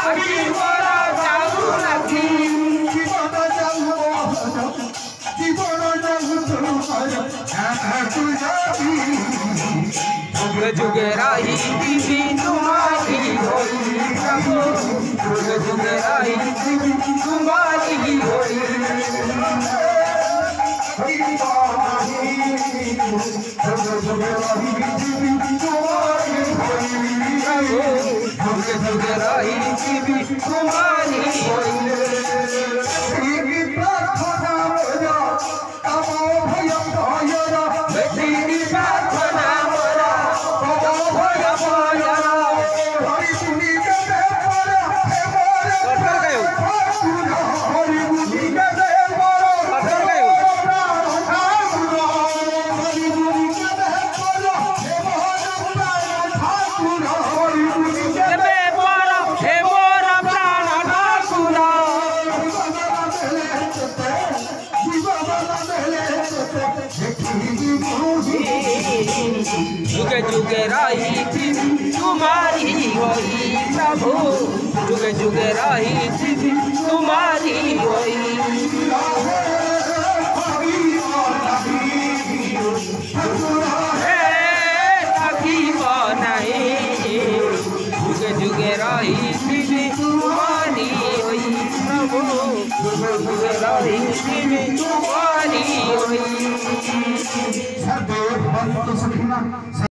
आखि मोर जाऊ राखी जुग जुग राही बीबी तुम्हारी होई प्रभु जुग जुग राही बीबी तुम्हारी होई जुग जुग राही बीबी तुम्हारी होई जुग जुग राही बीबी तुम्हारी होई जुग जुग राही तुम्हारी होई प्रभु जुग जुग राही तुम्हारी होई राखी बनाई जुग जुग राही तुम्हारी होई प्रभु जुग जुग राही तुम्हारी होई।